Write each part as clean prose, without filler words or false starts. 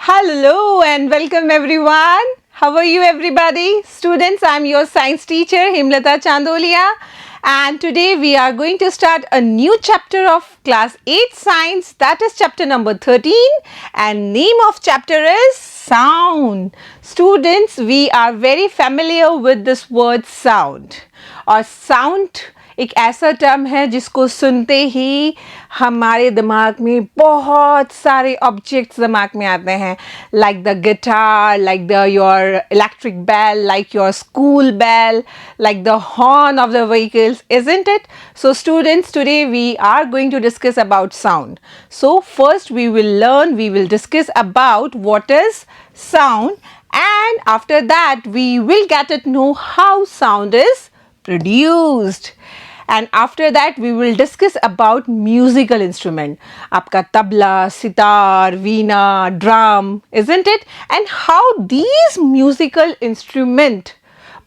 Hello and welcome everyone. How are you everybody? Students, I'm your science teacher Himlata Chandolia and today we are going to start a new chapter of class 8 science, that is chapter number 13, and name of chapter is sound. Students, we are very familiar with this word sound और sound एक ऐसा term है जिसको सुनते ही हमारे दिमाग में बहुत सारे ऑब्जेक्ट्स दिमाग में आते हैं, like the guitar, like the your electric bell, like your school bell, like the horn of the vehicles, isn't it? So students, today we are going to discuss about sound. So first we will discuss about what is sound, and after that we will get to know how sound is produced. And after that we will discuss about musical instrument, आपका तबला, सितार, वीणा, drum, isn't it? And how these musical instrument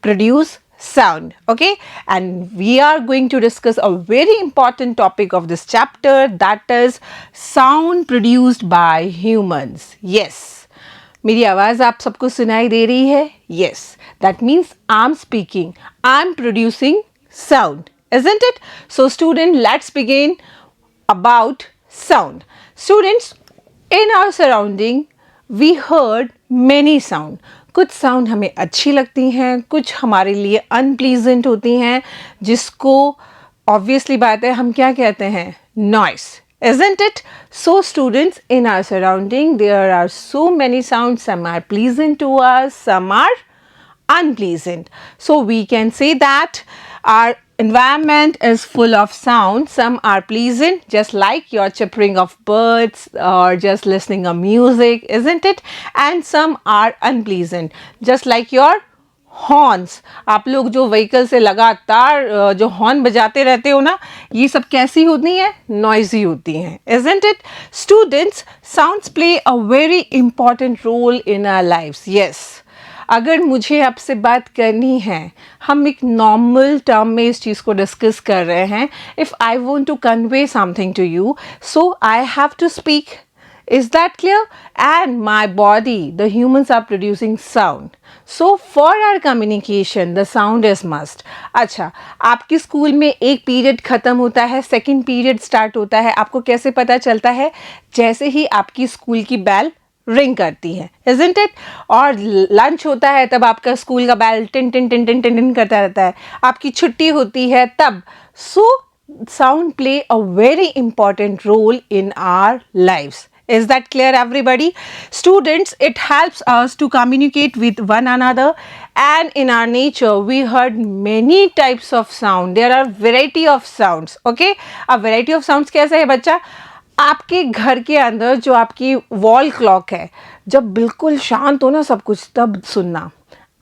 produce sound. Okay, and we are going to discuss a very important topic of this chapter, that is sound produced by humans. Yes, मेरी आवाज़ आप सबको सुनाई दे रही है? Yes, that means I'm speaking, I'm producing sound, isn't it? So student, let's begin about sound. Students, in our surrounding we heard many sound. कुछ sound हमें अच्छी लगती हैं, कुछ हमारे लिए अनप्लीजेंट होती हैं, जिसको ऑब्वियसली बात है हम क्या कहते हैं, noise, isn't it? So students, in our surrounding there are so many sounds. Some are pleasant to us, some are unpleasant. So we can say that our environment is full of sound. Some are pleasant, just like your chirping of birds or just listening to music, isn't it? And some are unpleasant, just like your horns. आप लोग जो vehicle से लगातार जो horn बजाते रहते हो ना, ये सब कैसी होती हैं, नॉइजी होती हैं, isn't it? Students, sounds play a very important role in our lives. Yes, अगर मुझे आपसे बात करनी है, हम एक नॉर्मल टर्म में इस चीज़ को डिस्कस कर रहे हैं. If I want to convey something to you, so I have to speak. Is that clear? And my body, the humans are producing sound. So for our communication, the sound is must. अच्छा, आपके school में एक period ख़त्म होता है, second period start होता है, आपको कैसे पता चलता है? जैसे ही आपकी स्कूल की बेल रिंग करती है, isn't it? और लंच होता है तब आपका स्कूल का बेल टिन टिन टिन टिन टिन टिन करता रहता है, आपकी छुट्टी होती है तब. So sound play a very important role in our lives. Is that clear everybody? Students, it helps us to communicate with one another, and in our nature we heard many types of sound. There are variety of sounds. Okay, a variety of sounds कैसे है बच्चा? आपके घर के अंदर जो आपकी wall clock है, जब बिल्कुल शांत हो ना सब कुछ, तब सुनना.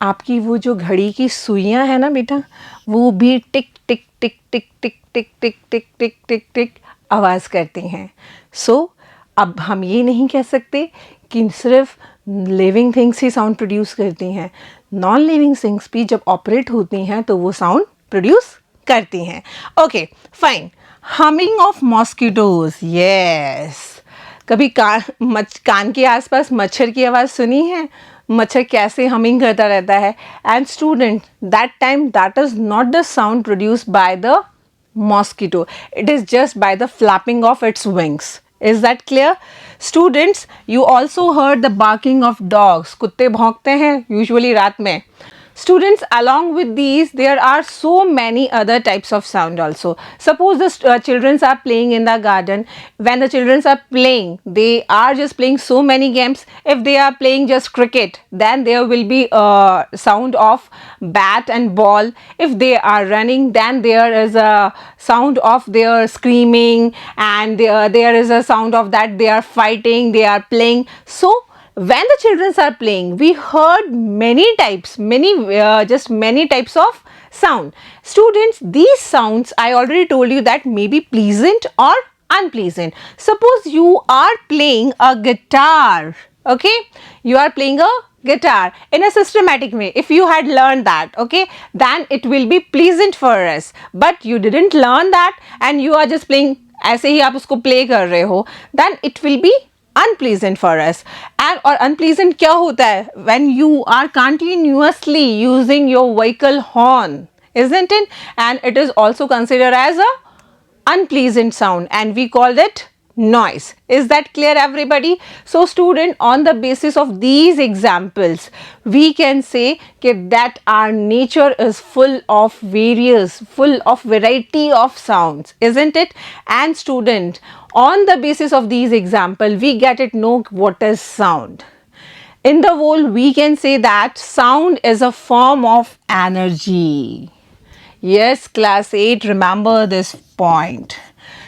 आपकी वो जो घड़ी की सुइयाँ है ना बेटा, वो भी टिक टिक टिक टिक टिक टिक टिक टिक टिक टिक टिक आवाज़ करती हैं. सो अब हम ये नहीं कह सकते कि सिर्फ लिविंग थिंग्स ही साउंड प्रोड्यूस करती हैं, नॉन लिविंग थिंग्स भी जब ऑपरेट होती हैं तो वो साउंड प्रोड्यूस करती हैं. Okay fine. Humming of mosquitoes. Yes, कभी कान के आसपास मच्छर की आवाज़ सुनी है? मच्छर कैसे हमिंग करता रहता है. And student, that time that is not the sound produced by the mosquito, it is just by the flapping of its wings. Is that clear? Students, you also heard the barking of dogs. कुत्ते भौंकते हैं usually रात में. Students, along with these, there are so many other types of sound also. Suppose the children are playing in the garden. When the children are playing, they are just playing so many games. If they are playing just cricket, then there will be a sound of bat and ball. If they are running, then there is a sound of their screaming, and there is a sound of that they are fighting, they are playing. So when the children are playing, we heard many types, many types of sound. Students, these sounds I already told you that may be pleasant or unpleasant. Suppose you are playing a guitar. Okay, you are playing a guitar in a systematic way. If you had learned that, okay, then it will be pleasant for us. But you didn't learn that and you are just playing, ऐसे ही आप उसको play कर रहे हो, then it will be unpleasant for us. And और unpleasant क्या होता है? When you are continuously using your vehicle horn, isn't it? And it is also considered as a unpleasant sound, and we call it noise. Is that clear, everybody? So student, on the basis of these examples, we can say that our nature is full of variety of sounds, isn't it? And student, on the basis of these examples, we get it know what is sound. In the whole, we can say that sound is a form of energy. Yes, class 8, remember this point.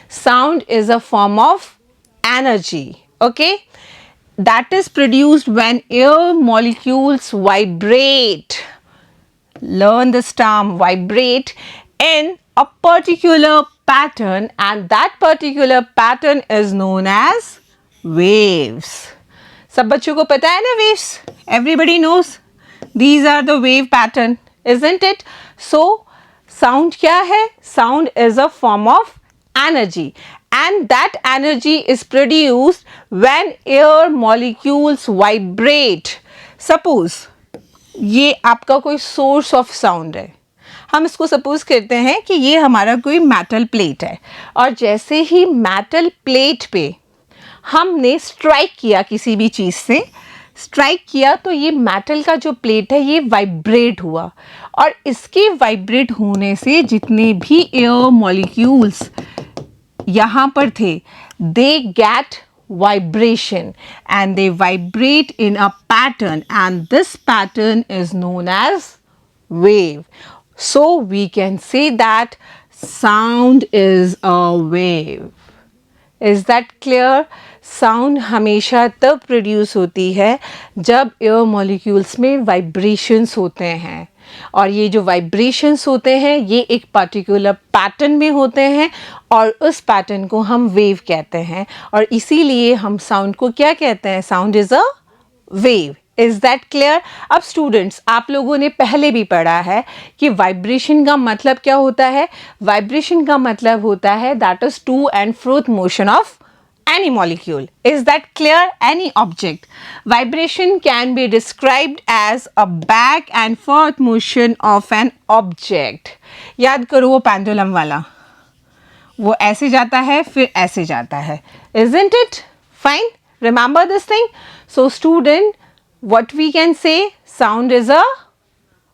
Sound is a form of energy, okay, that is produced when air molecules vibrate. Learn this term, vibrate, in a particular pattern, and that particular pattern is known as waves. सब बच्चों को पता है ना waves? Everybody knows these are the wave pattern, isn't it? So sound क्या है? Sound is a form of energy, and that energy is produced when air molecules vibrate. Suppose ये आपका कोई source of sound है, हम इसको suppose करते हैं कि ये हमारा कोई मेटल प्लेट है, और जैसे ही मेटल प्लेट पे हमने स्ट्राइक किया, किसी भी चीज़ से स्ट्राइक किया, तो ये मेटल का जो प्लेट है ये वाइब्रेट हुआ, और इसके वाइब्रेट होने से जितने भी एयर मॉलिक्यूल्स यहाँ पर थे, they get vibration and they vibrate in a pattern, and this pattern is known as wave. So we can say that sound is a wave. Is that clear? Sound हमेशा तब produce होती है जब air molecules में vibrations होते हैं, और ये जो वाइब्रेशंस होते हैं ये एक पर्टिकुलर पैटर्न में होते हैं, और उस पैटर्न को हम वेव कहते हैं, और इसीलिए हम साउंड को क्या कहते हैं? Sound is a wave. Is that clear? अब स्टूडेंट्स, आप लोगों ने पहले भी पढ़ा है कि वाइब्रेशन का मतलब क्या होता है? वाइब्रेशन का मतलब होता है that is to and fro motion of any molecule. Is that clear? Any object. Vibration can be described as a back and forth motion of an object. याद करो वो पेंडुलम वाला, वो ऐसे जाता है फिर ऐसे जाता है, isn't it? Fine. Remember this thing. So student, what we can say, sound is a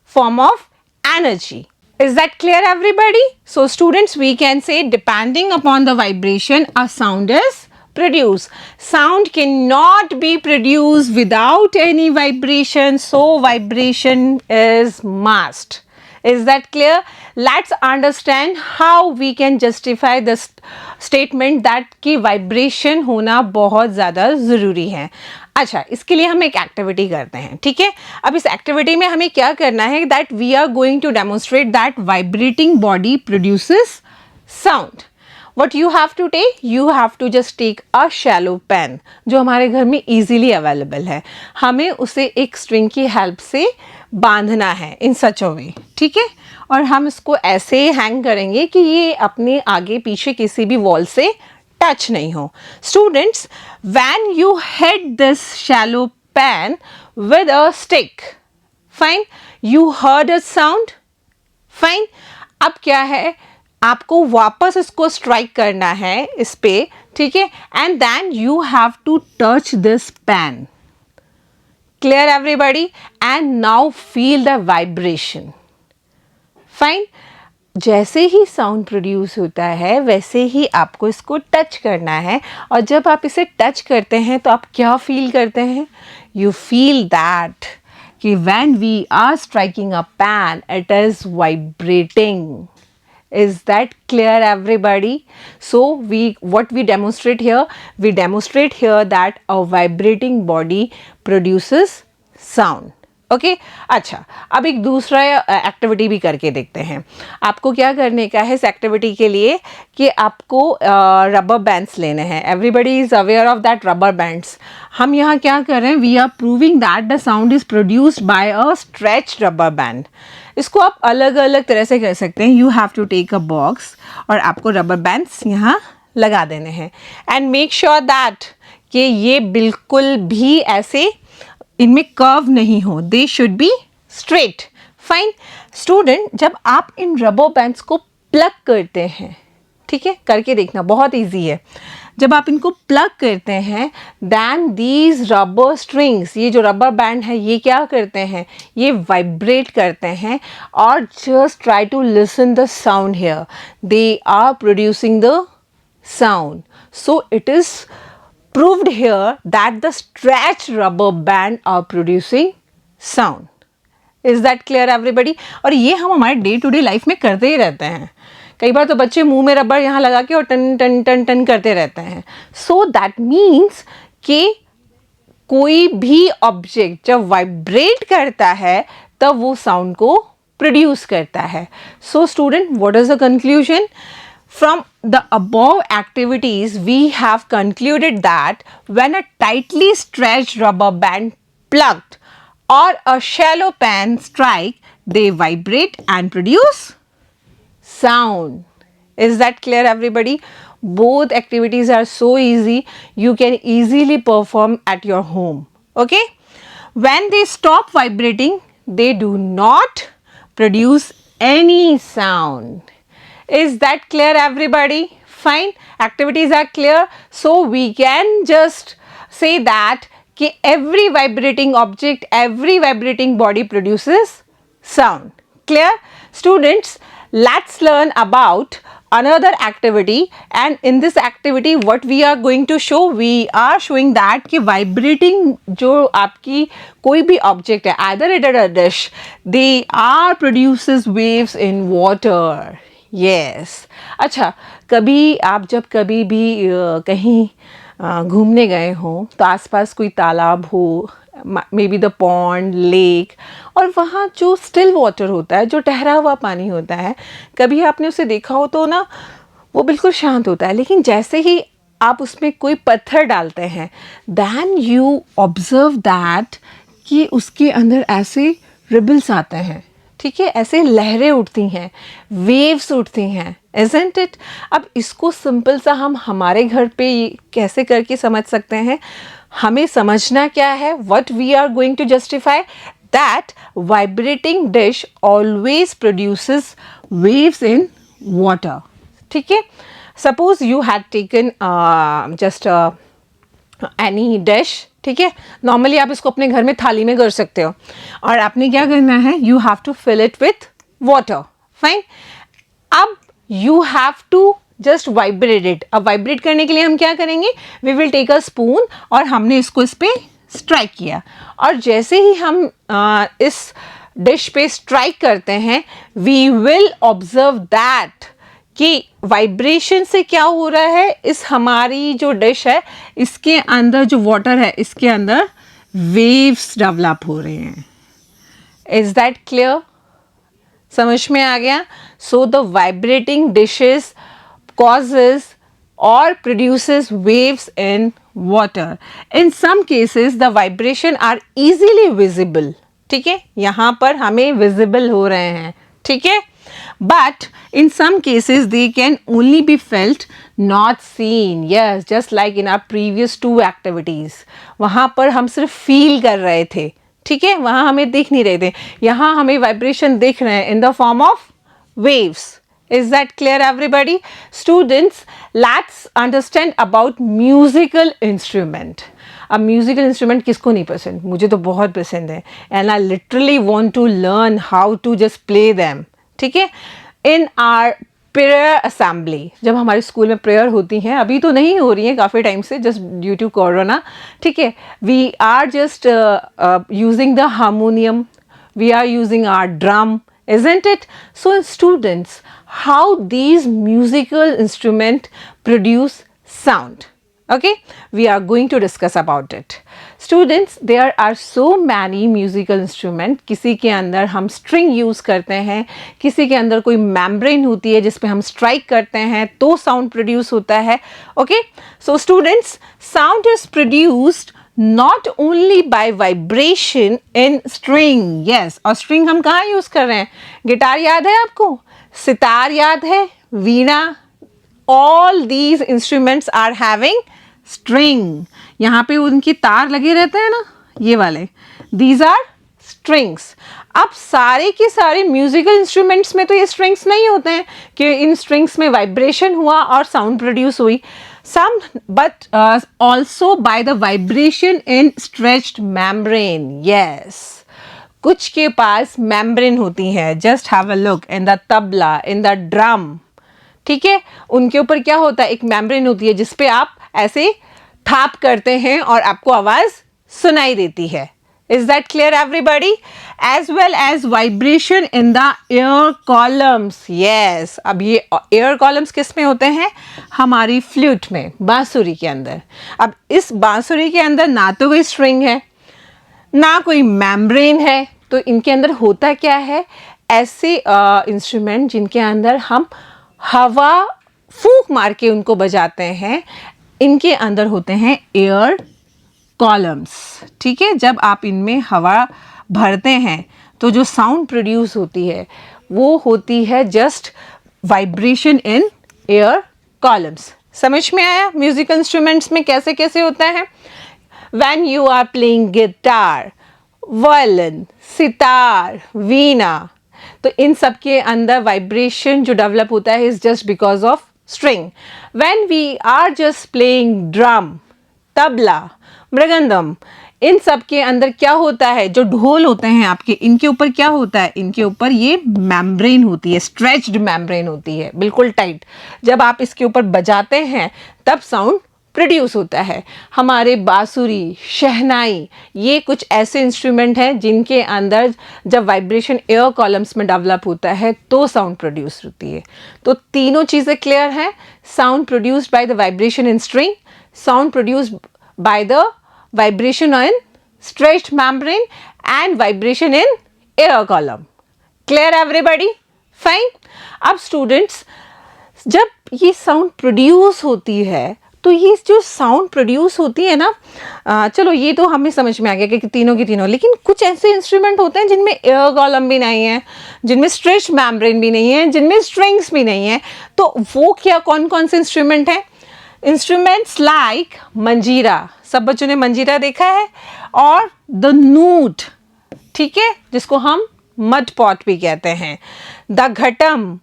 form of energy. Is that clear, everybody? So students, we can say depending upon the vibration, a sound is produced. Sound cannot be produced without any vibration, so vibration is must. Is that clear? Let's understand how we can justify this statement that कि vibration होना बहुत ज़्यादा ज़रूरी है. अच्छा, इसके लिए हम एक एक्टिविटी करते हैं, ठीक है? अब इस एक्टिविटी में हमें क्या करना है? That we are going to demonstrate that vibrating body produces sound. What you have to take? You have to just take a shallow pen जो हमारे घर में easily available है. हमें उसे एक string की help से बांधना है in such a way, ठीक है? और हम इसको ऐसे हैंग करेंगे कि ये अपने आगे पीछे किसी भी वॉल से टच नहीं हो. Students, when you hit this shallow pen with a stick, fine, you heard a sound, fine. अब क्या है, आपको वापस इसको स्ट्राइक करना है इस पे, ठीक है? And then you have to touch this pen. Clear everybody? And now feel the vibration. Fine. जैसे ही साउंड प्रोड्यूस होता है वैसे ही आपको इसको टच करना है, और जब आप इसे टच करते हैं तो आप क्या फील करते हैं? यू फील दैट कि when we are striking a pen it is vibrating. Is that clear, everybody? So what we demonstrate here? We demonstrate here that a vibrating body produces sound. Okay अच्छा, अब एक दूसरा activity भी करके देखते हैं. आपको क्या करने का है इस एक्टिविटी के लिए कि आपको रबर बैंड्स लेने हैं. Everybody is aware of that rubber bands. हम यहाँ क्या कर रहे हैं? We are proving that the sound is produced by a stretch rubber band. इसको आप अलग अलग तरह से कर सकते हैं. You have to take a box और आपको रबर बैंड्स यहाँ लगा देने हैं. एंड मेक श्योर दैट कि ये बिल्कुल भी ऐसे इनमें कर्व नहीं हो, they should be straight. Fine student, जब आप इन रबर बैंड्स को प्लग करते हैं, ठीक है, करके देखना, बहुत इजी है. जब आप इनको प्लग करते हैं, दैन दीज रबर स्ट्रिंग्स, ये जो रबर बैंड है ये क्या करते हैं, ये वाइब्रेट करते हैं. और just try to listen the sound here, they are producing the sound. So it is proved here that the stretched rubber band are producing sound. Is that clear everybody? और ये हम हमारे डे टू डे लाइफ में करते ही रहते हैं. कई बार तो बच्चे मुंह में रबर यहाँ लगा के और टन टन टन टन करते रहते हैं. सो दैट मीन्स कि कोई भी ऑब्जेक्ट जब वाइब्रेट करता है तब वो साउंड को प्रोड्यूस करता है. So student, what is the conclusion? From the above activities, we have concluded that when a tightly stretched rubber band plugged or a shallow pan strike, they vibrate and produce sound. Is that clear everybody? Both activities are so easy, you can easily perform at your home. Okay? When they stop vibrating, they do not produce any sound. Is that clear everybody? Fine, activities are clear. So we can just say that कि every vibrating object, every vibrating body produces sound. Clear? Students, let's learn about another activity, and in this activity what we are going to show, we are showing that कि vibrating जो आपकी कोई भी object है, either it is a dish, they are produces waves in water. Yes. अच्छा, कभी आप जब कभी भी कहीं घूमने गए हो तो आसपास कोई तालाब हो, may be the pond, lake, और वहाँ जो स्टिल वाटर होता है, जो ठहरा हुआ पानी होता है, कभी आपने उसे देखा हो तो ना वो बिल्कुल शांत होता है. लेकिन जैसे ही आप उसमें कोई पत्थर डालते हैं, दैन यू ऑब्जर्व दैट कि उसके अंदर ऐसे रिबल्स आते हैं, ठीक है, ऐसे लहरें उठती हैं, वेव्स उठती हैं. Isn't it? अब इसको सिंपल सा हम हमारे घर पे कैसे करके समझ सकते हैं? हमें समझना क्या है? What we are going to justify? That vibrating dish always produces waves in water. ठीक है? Suppose you had taken just any dish, ठीक है, नॉर्मली आप इसको अपने घर में थाली में कर सकते हो, और आपने क्या करना है, you have to fill it with water. Fine, अब you have to just vibrate it. अब वाइब्रेट करने के लिए हम क्या करेंगे, we will take a spoon और हमने इसको इस पे स्ट्राइक किया, और जैसे ही हम इस डिश पे स्ट्राइक करते हैं, वी विल ऑब्जर्व दैट कि वाइब्रेशन से क्या हो रहा है, इस हमारी जो डिश है इसके अंदर जो वाटर है इसके अंदर वेव्स डेवलप हो रहे हैं. Is that clear? समझ में आ गया? So the vibrating dishes causes or produces waves in water. In some cases the vibration are easily visible. ठीक है, यहाँ पर हमें visible हो रहे हैं, ठीक है, but in some cases they can only be felt, not seen. Yes, just like in our previous two activities. वहाँ पर हम सिर्फ feel कर रहे थे, ठीक है, वहाँ हमें दिख नहीं रहे थे. यहाँ हमें vibration दिख रहे हैं in the form of waves. Is that clear everybody? Students, let's understand about musical instrument. अब musical instrument किसको नहीं पसंद? मुझे तो बहुत पसंद है, and I literally want to learn how to just play them. ठीक है? In our prayer assembly, जब हमारे स्कूल में प्रेयर होती हैं, अभी तो नहीं हो रही है काफ़ी टाइम से, just due to corona, ठीक है, we are just using the harmonium, we are using our drum, isn't it? So students, how these musical instruments produce sound? Okay, we are going to discuss about it. Students, there are so many musical instruments. किसी के अंदर हम string use करते हैं, किसी के अंदर कोई membrane होती है जिस पे हम strike करते हैं तो sound produce होता है. Okay, so students, sound is produced not only by vibration in string. Yes, और string हम कहाँ use कर रहे हैं? गिटार याद है आपको? सितार याद है? वीणा? All these instruments are having string, यहाँ पे उनकी तार लगे रहते हैं ना, ये वाले, दीज आर स्ट्रिंग्स। अब सारे के सारे म्यूजिकल इंस्ट्रूमेंट्स में तो ये स्ट्रिंग्स नहीं होते हैं कि इन स्ट्रिंग्स में वाइब्रेशन हुआ और साउंड प्रोड्यूस हुई, some but also by the vibration in stretched membrane. Yes, कुछ के पास membrane होती है. Just have a look in the tabla, in the drum. ठीक है, उनके ऊपर क्या होता है, एक membrane होती है जिसपे आप ऐसे थाप करते हैं और आपको आवाज सुनाई देती है. Is that clear everybody? As well as vibration in the air columns. Yes, अब ये air columns किस में होते हैं, हमारी फ्लूट में, बांसुरी के अंदर. अब इस बांसुरी के अंदर ना तो कोई स्ट्रिंग है ना कोई मेम्ब्रेन है, तो इनके अंदर होता क्या है, ऐसे इंस्ट्रूमेंट जिनके अंदर हम हवा फूंक मार के उनको बजाते हैं, इनके अंदर होते हैं एयर कॉलम्स. ठीक है, जब आप इनमें हवा भरते हैं तो जो साउंड प्रोड्यूस होती है वो होती है just vibration in air columns. समझ में आया म्यूजिकल इंस्ट्रूमेंट्स में कैसे कैसे होता है. When you are playing guitar, violin, sitar, veena, तो इन सब के अंदर वाइब्रेशन जो डेवलप होता है is just because of string. When we are just playing drum, tabla, mridangam, इन सब के अंदर क्या होता है, जो ढोल होते हैं आपके, इनके ऊपर क्या होता है, इनके ऊपर ये मेम्ब्रेन होती है, स्ट्रेच्ड मेम्ब्रेन होती है, बिल्कुल टाइट. जब आप इसके ऊपर बजाते हैं तब साउंड प्रोड्यूस होता है. हमारे बांसुरी, शहनाई, ये कुछ ऐसे इंस्ट्रूमेंट हैं जिनके अंदर जब वाइब्रेशन एयर कॉलम्स में डेवलप होता है तो साउंड प्रोड्यूस होती है. तो तीनों चीज़ें क्लियर हैं. Sound produced by the vibration in string, sound produced by the vibration in stretched membrane and vibration in air column. Clear everybody? Fine. अब students, जब ये sound produce होती है तो ये जो साउंड प्रोड्यूस होती है ना, चलो ये तो हमें समझ में आ गया कि तीनों की तीनों, लेकिन कुछ ऐसे इंस्ट्रूमेंट होते हैं जिनमें एयर कॉलम भी नहीं है, जिनमें स्ट्रेच मेम्ब्रेन भी नहीं है, जिनमें स्ट्रिंग्स भी नहीं है. तो वो क्या कौन कौन से इंस्ट्रूमेंट हैं? इंस्ट्रूमेंट्स लाइक मंजीरा, सब बच्चों ने मंजीरा देखा है, और द नूट, ठीक है, जिसको हम मड पॉट भी कहते हैं, द घटम,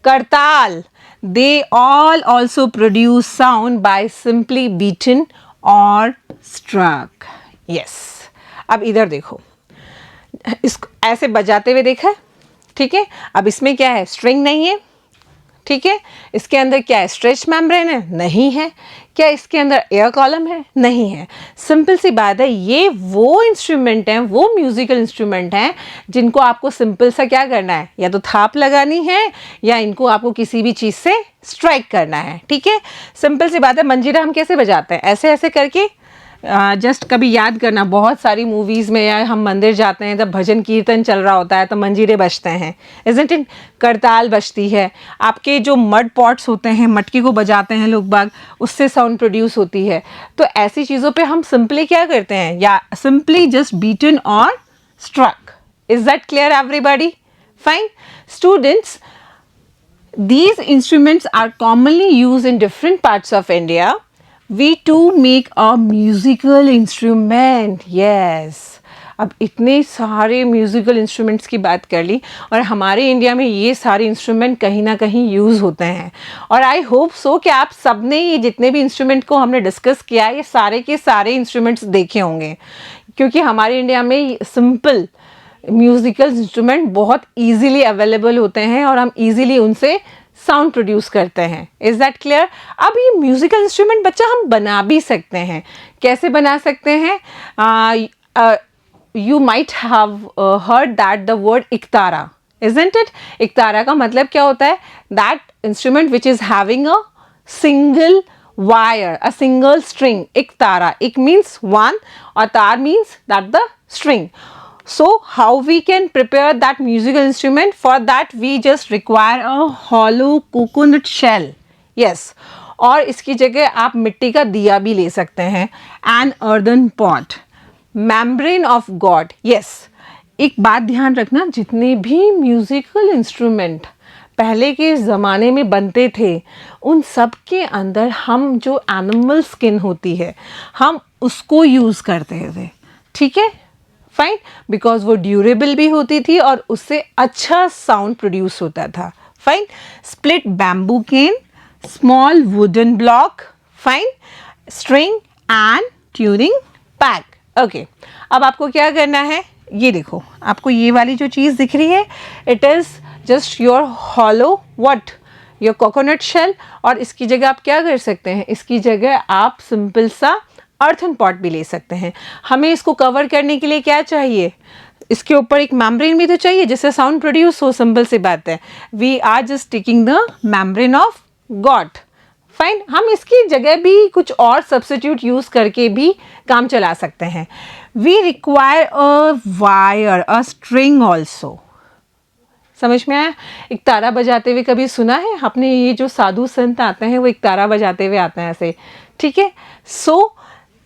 करताल, they all also produce sound by simply beaten और स्ट्रक. यस, अब इधर देखो, इसको ऐसे बजाते हुए देखा है, ठीक है. अब इसमें क्या है, स्ट्रिंग नहीं है, ठीक है. इसके अंदर क्या है, स्ट्रेच मेम्ब्रेन है, नहीं है. क्या इसके अंदर एयर कॉलम है, नहीं है. सिंपल सी बात है, ये वो इंस्ट्रूमेंट हैं, वो म्यूजिकल इंस्ट्रूमेंट हैं जिनको आपको सिंपल सा क्या करना है, या तो थाप लगानी है या इनको आपको किसी भी चीज़ से स्ट्राइक करना है. ठीक है, सिंपल सी बात है. मंजीरा हम कैसे बजाते हैं, ऐसे ऐसे करके. जस्ट कभी याद करना, बहुत सारी मूवीज़ में या हम मंदिर जाते हैं, जब भजन कीर्तन चल रहा होता है तो मंजीरे बजते हैं, इज़न्ट इट. करताल बजती है. आपके जो मड पॉट्स होते हैं, मटके को बजाते हैं लोग बाग, उससे साउंड प्रोड्यूस होती है. तो ऐसी चीज़ों पे हम सिंपली क्या करते हैं, या सिंपली जस्ट बीटन और struck. Is that clear everybody? Fine. Students, these instruments are commonly used in different parts of India. We too make a musical instrument. Yes. अब इतने सारे म्यूज़िकल इंस्ट्रूमेंट्स की बात कर ली, और हमारे इंडिया में ये सारे इंस्ट्रूमेंट कहीं ना कहीं यूज़ होते हैं. और आई होप सो कि आप सब ने ये जितने भी इंस्ट्रूमेंट को हमने डिस्कस किया, ये सारे के सारे इंस्ट्रूमेंट्स देखे होंगे, क्योंकि हमारे इंडिया में सिंपल म्यूज़िकल इंस्ट्रूमेंट बहुत ईजीली अवेलेबल होते हैं और हम ईजीली उनसे साउंड प्रोड्यूस करते हैं. Is that clear? अब ये म्यूज़िकल इंस्ट्रूमेंट बच्चा हम बना भी सकते हैं. कैसे बना सकते हैं? You might have heard that the word iktara, isn't it? Iktara का मतलब क्या होता है? That instrument which is having a single wire, a single string. Iktara. Ik means one, or tar means that the string. So how we can prepare that musical instrument? For that we just require a hollow coconut shell. Yes. और इसकी जगह आप मिट्टी का दिया भी ले सकते हैं. An earthen pot. Membrane of God. Yes. एक बात ध्यान रखना, जितने भी म्यूजिकल इंस्ट्रूमेंट पहले के ज़माने में बनते थे, उन सब के अंदर हम जो एनिमल स्किन होती है हम उसको यूज़ करते थे, ठीक है, फाइन, बिकॉज वो ड्यूरेबल भी होती थी और उससे अच्छा साउंड प्रोड्यूस होता था, fine. Split bamboo cane, small wooden block, fine, string and tuning pack. Okay, अब आपको क्या करना है, ये देखो आपको ये वाली जो चीज़ दिख रही है, it is just your hollow what, your coconut shell. और इसकी जगह आप क्या कर सकते हैं, इसकी जगह आप सिंपल सा अर्थन पॉट भी ले सकते हैं. हमें इसको कवर करने के लिए क्या चाहिए, इसके ऊपर एक मेम्ब्रेन भी तो चाहिए जिससे साउंड प्रोड्यूस हो. सिंपल सी बात है, we are just taking the membrane of goat, fine. हम इसकी जगह भी कुछ और सब्स्टिट्यूट यूज़ करके भी काम चला सकते हैं. We require a wire, a string also. समझ में आया? एक तारा बजाते हुए कभी सुना है आपने? ये जो साधु संत आते हैं वो एक तारा बजाते हुए आते हैं ऐसे, ठीक है. सो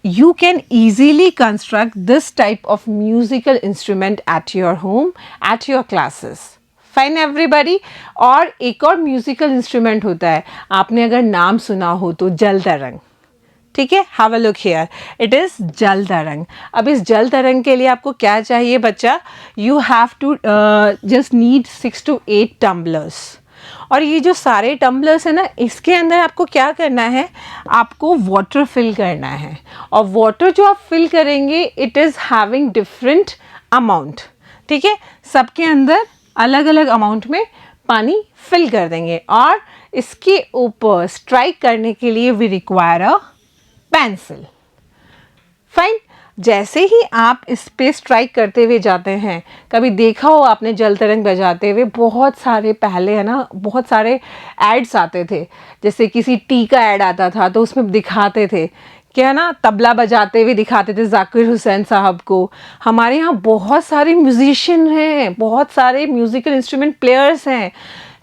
you can easily construct this type of musical instrument at your home, at your classes. Fine everybody. और एक और म्यूजिकल इंस्ट्रूमेंट होता है, आपने अगर नाम सुना हो तो जल तरंग, ठीक है. Have a look here, it is जल तरंग. अब इस जल तरंग के लिए आपको क्या चाहिए बच्चा, you have to just need 6 to 8 tumblers. और ये जो सारे टम्बलर्स है ना, इसके अंदर आपको क्या करना है, आपको वाटर फिल करना है. और वाटर जो आप फिल करेंगे it is having different amount, ठीक है. सबके अंदर अलग अलग अमाउंट में पानी फिल कर देंगे. और इसके ऊपर स्ट्राइक करने के लिए we require a pencil, fine. जैसे ही आप इस पे स्ट्राइक करते हुए जाते हैं, कभी देखा हो आपने जल तरंग बजाते हुए, बहुत सारे पहले है ना, बहुत सारे एड्स आते थे, जैसे किसी टी का ऐड आता था तो उसमें दिखाते थे क्या ना, तबला बजाते हुए दिखाते थे जाकिर हुसैन साहब को. हमारे यहाँ बहुत सारे म्यूजिशियन हैं, बहुत सारे म्यूज़िकल इंस्ट्रूमेंट प्लेयर्स हैं.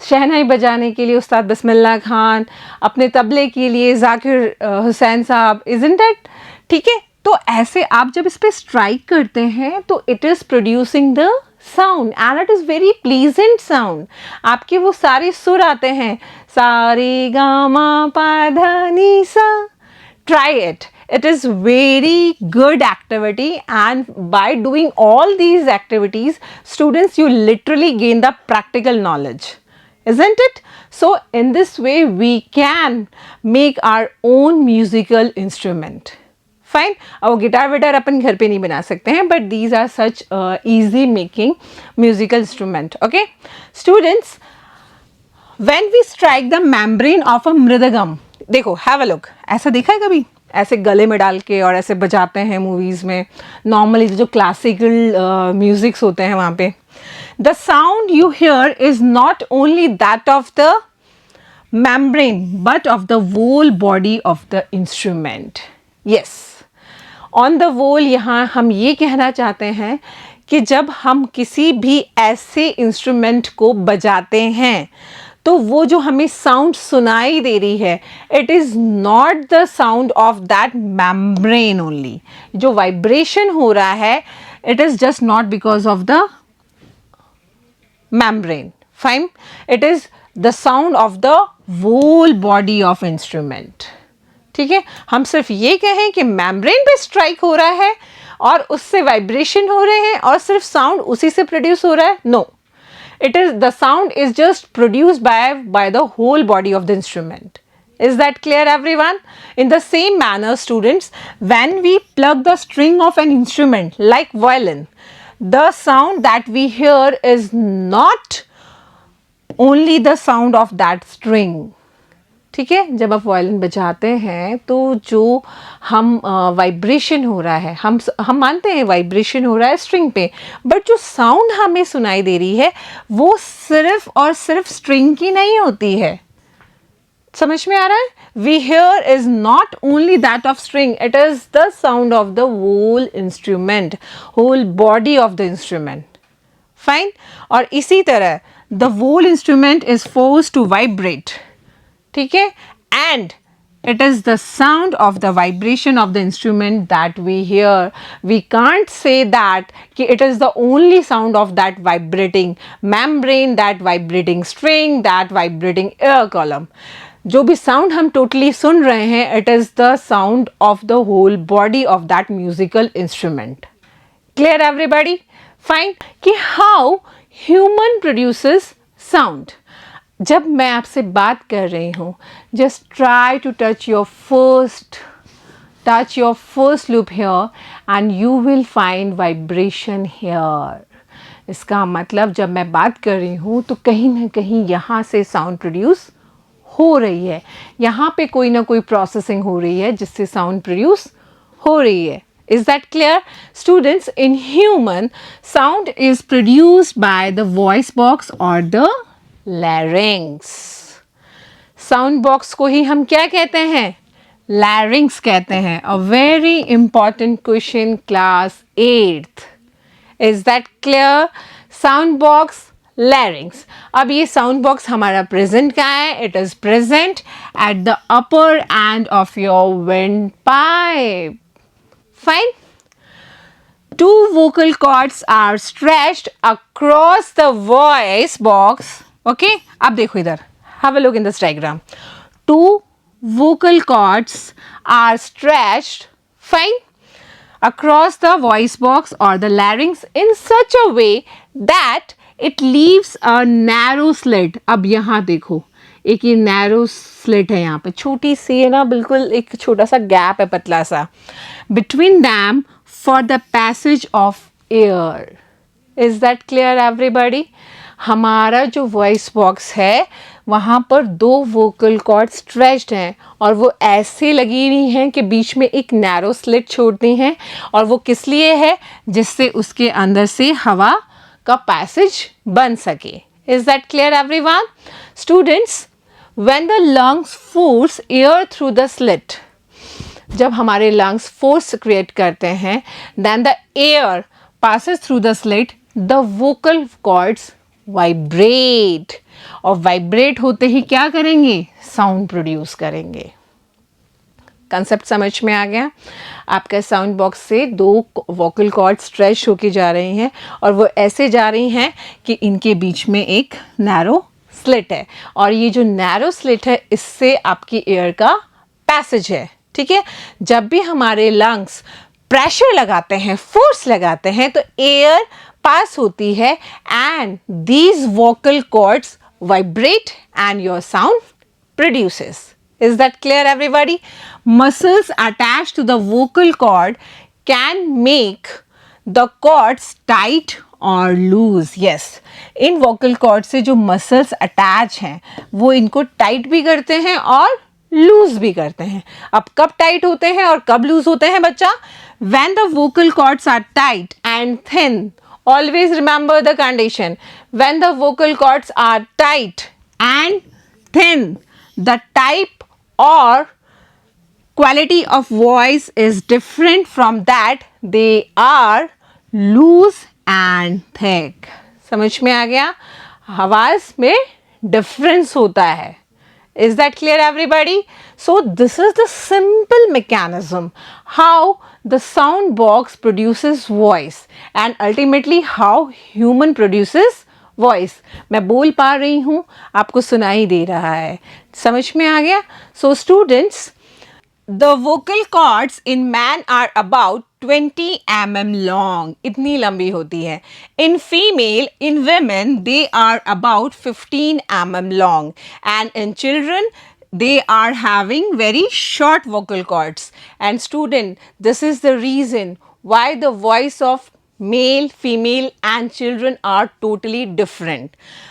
शहनाई बजाने के लिए उस्ताद बिस्मिल्लाह खान, अपने तबले के लिए जाकिर हुसैन साहब, इज़न्ट इट, ठीक है. तो ऐसे आप जब इस पे स्ट्राइक करते हैं तो it is producing the sound and it is very pleasant sound. आपके वो सारे सुर आते हैं, सा रे गा मा पा धा नी सा. Try it, it is very good activity, and by doing all these activities students you literally gain the practical knowledge, isn't it? So in this way we can make our own musical instrument, fine. अब guitar विटार अपन घर पे नहीं बना सकते हैं, but these are such easy making musical instrument. Okay students, when we strike the membrane of a mridangam, देखो have a look, ऐसा देखा है कभी, ऐसे गले में डाल के और ऐसे बजाते हैं मूवीज़ में. नॉर्मली जो क्लासिकल म्यूजिक्स होते हैं वहाँ पे, the sound you here is not only that of the membrane but of the whole body of the instrument. Yes, on the whole यहाँ हम ये कहना चाहते हैं कि जब हम किसी भी ऐसे इंस्ट्रूमेंट को बजाते हैं तो वो जो हमें साउंड सुनाई दे रही है, it is not the sound of that membrane only. जो वाइब्रेशन हो रहा है it is just not because of the membrane, fine. It is the sound of the whole body of instrument, ठीक है. हम सिर्फ ये कहें कि मेम्ब्रेन पे स्ट्राइक हो रहा है और उससे वाइब्रेशन हो रहे हैं और सिर्फ साउंड उसी से प्रोड्यूस हो रहा है, no. It is the sound is just produced by the whole body of the instrument. Is that clear everyone? In the same manner students, when we plug the string of an instrument like violin, the sound that we hear is not only the sound of that string. ठीक है, जब आप violin बजाते हैं तो जो हम vibration हो रहा है, हम मानते हैं वाइब्रेशन हो रहा है स्ट्रिंग पे, बट जो साउंड हमें सुनाई दे रही है वो सिर्फ और सिर्फ स्ट्रिंग की नहीं होती है. समझ में आ रहा है? We hear is not only that of string, it is the sound of the whole instrument, whole body of the instrument, fine. और इसी तरह the whole instrument is forced to vibrate, ठीक है, and It is the sound of the vibration of the instrument that we hear. We can't say that कि it is the only sound of that vibrating membrane, that vibrating string, that vibrating air column. जो भी sound हम totally सुन रहे हैं, it is the sound of the whole body of that musical instrument. Clear everybody? Fine. कि how human produces sound. जब मैं आपसे बात कर रही हूँ, just try to touch your first loop here and you will find vibration here. इसका मतलब जब मैं बात कर रही हूँ तो कहीं ना कहीं यहाँ से साउंड प्रोड्यूस हो रही है, यहाँ पे कोई ना कोई प्रोसेसिंग हो रही है जिससे साउंड प्रोड्यूस हो रही है. Is that clear? Students, in human, sound is produced by the voice box or the larynx. Sound box को ही हम क्या कहते हैं? Larynx कहते हैं. A very important question, class 8th. Is that clear? Sound box, larynx. अब ये sound box हमारा present कहाँ है? It is present at the upper end of your windpipe. Fine. Two vocal cords are stretched across the voice box. Okay, अब देखो इधर. Have a look in this diagram. Two vocal cords are stretched, fine, across the voice box or the larynx in such a way that it leaves a narrow slit. अब यहाँ देखो, एक ये narrow slit है, यहाँ पे छोटी सी है ना, बिल्कुल एक छोटा सा गैप है, पतला सा, between them for the passage of air. Is that clear everybody? हमारा जो वॉइस बॉक्स है वहाँ पर दो वोकल कॉर्ड स्ट्रेच्ड हैं और वो ऐसे लगी हुई हैं कि बीच में एक नैरो स्लिट छोड़ती हैं, और वो किस लिए है? जिससे उसके अंदर से हवा का पैसेज बन सके. Is that clear everyone? Students, when the lungs force air through the slit, जब हमारे lungs force create करते हैं, then the air passes through the slit, the vocal cords vibrate, और vibrate होते ही क्या करेंगे? sound produce करेंगे. कंसेप्ट समझ में आ गया? आपका साउंड बॉक्स से दो वोकल कॉर्ड स्ट्रेच होके जा रही हैं और वो ऐसे जा रही हैं कि इनके बीच में एक नैरो स्लिट है, और ये जो नैरो स्लिट है इससे आपकी एयर का पैसेज है. ठीक है, जब भी हमारे लंग्स प्रेशर लगाते हैं, फोर्स लगाते हैं, तो एयर पास होती है and these vocal cords vibrate and your sound produces. Is that clear everybody? Muscles attached to the vocal cord can make the cords tight और लूज. यस, इन vocal cord से जो muscles attach हैं वो इनको tight भी करते हैं और लूज भी करते हैं. अब कब टाइट होते हैं और कब लूज होते हैं बच्चा? When the vocal cords are tight and thin. Always remember the condition. When the vocal cords are tight and thin, the type or quality of voice is different from that they are loose and thick. समझ में आ गया? आवाज में difference होता है. Is that clear everybody? So this is the simple mechanism how the sound box produces voice and ultimately how human produces voice. मैं बोल पा रही हूँ, आपको सुनाई दे रहा है. समझ में आ गया? So students, the vocal cords in man are about 20 mm long. इतनी लंबी होती है. In female, in women they are about 15 mm long, and in children they are having very short vocal cords. And student, this is the reason why the voice of male, female and children are totally different.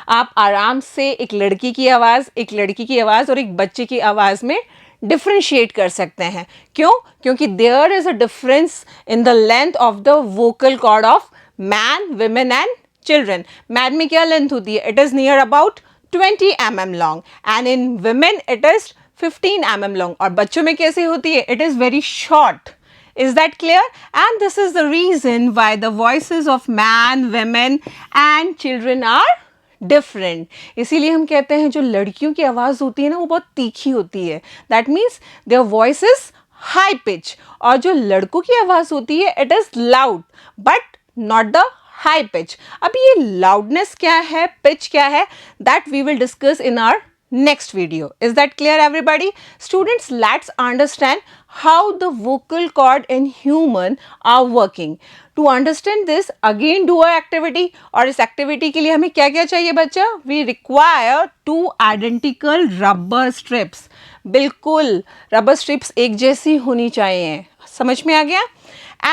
आप आराम से एक लड़की की आवाज़, एक लड़की की आवाज़ और एक बच्चे की आवाज़ में डिफ्रेंशिएट कर सकते हैं. क्यों? क्योंकि there is a difference in the length of the vocal cord of man, women and children. Man में क्या लेंथ होती है? It is near about 20 mm long, and in women it is 15 mm long. और बच्चों में कैसे होती है? It is very short. Is that clear? And this is the reason why the voices of man, women and children are different. इसीलिए हम कहते हैं जो लड़कियों की आवाज़ होती है ना वो बहुत तीखी होती है, that means their voice is high pitch. और जो लड़कों की आवाज़ होती है it is loud but not the high pitch. अब ये लाउडनेस क्या है, पिच क्या है, that we will discuss in our next video. Is that clear everybody? Students, let's understand how the vocal cord in human are working. To understand this, again do a activity. और इस activity के लिए हमें क्या क्या चाहिए बच्चा? We require two identical rubber strips. बिल्कुल rubber strips एक जैसी होनी चाहिए, समझ में आ गया?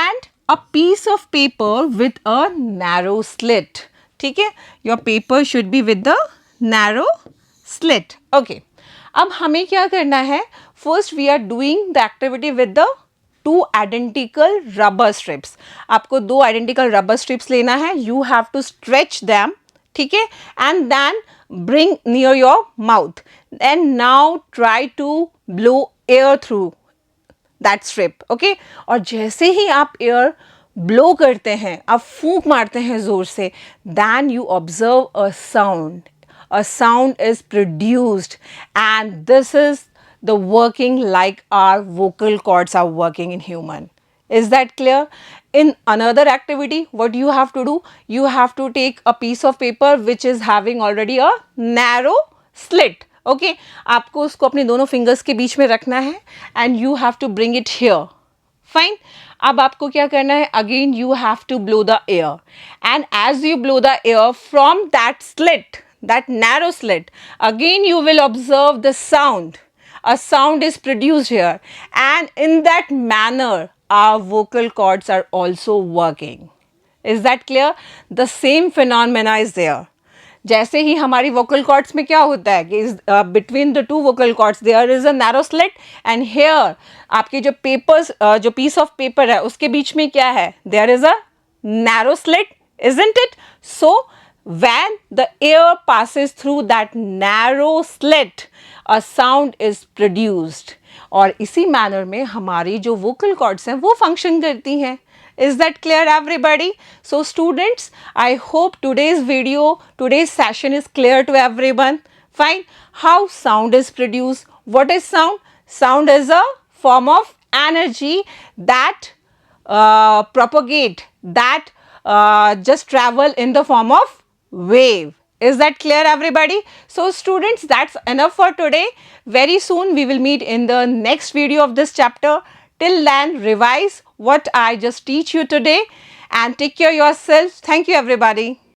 And a piece of paper with a narrow slit. ठीक है, your paper should be with the narrow slit. Okay. अब हमें क्या करना है? First we are doing the activity with the two identical rubber strips. आपको दो identical rubber strips लेना है. You have to stretch them. ठीक है? And then bring near your mouth. And now try to blow air through that strip. Okay? और जैसे ही आप air blow करते हैं, आप फूंक मारते हैं जोर से, then you observe a sound. A sound is produced, and this is the working like our vocal cords are working in human. Is that clear? In another activity, what you have to do? You have to take a piece of paper which is having already a narrow slit. Okay, आपको उसको अपने दोनों fingers के बीच में रखना है and you have to bring it here. Fine. अब आपको क्या करना है? Again you have to blow the air, and as you blow the air from that slit, that narrow slit, again you will observe the sound. A sound is produced here, and in that manner our vocal cords are also working. Is that clear? The same phenomena is there. जैसे ही हमारी vocal cords में क्या होता है कि between the two vocal cords there is a narrow slit, and here आपके जो papers जो piece of paper है उसके बीच में क्या है? There is a narrow slit, isn't it? So when the air passes through that narrow slit, a sound is produced. और इसी manner में हमारी जो vocal cords हैं वो function करती हैं. Is that clear everybody? So students, I hope today's video, today's session is clear to everyone. Fine. How sound is produced? What is sound? Sound is a form of energy that propagate, that just travel in the form of wave. Is that clear everybody? So students, that's enough for today. Very soon we will meet in the next video of this chapter. Till then, revise what I just teach you today and take care yourself. Thank you everybody.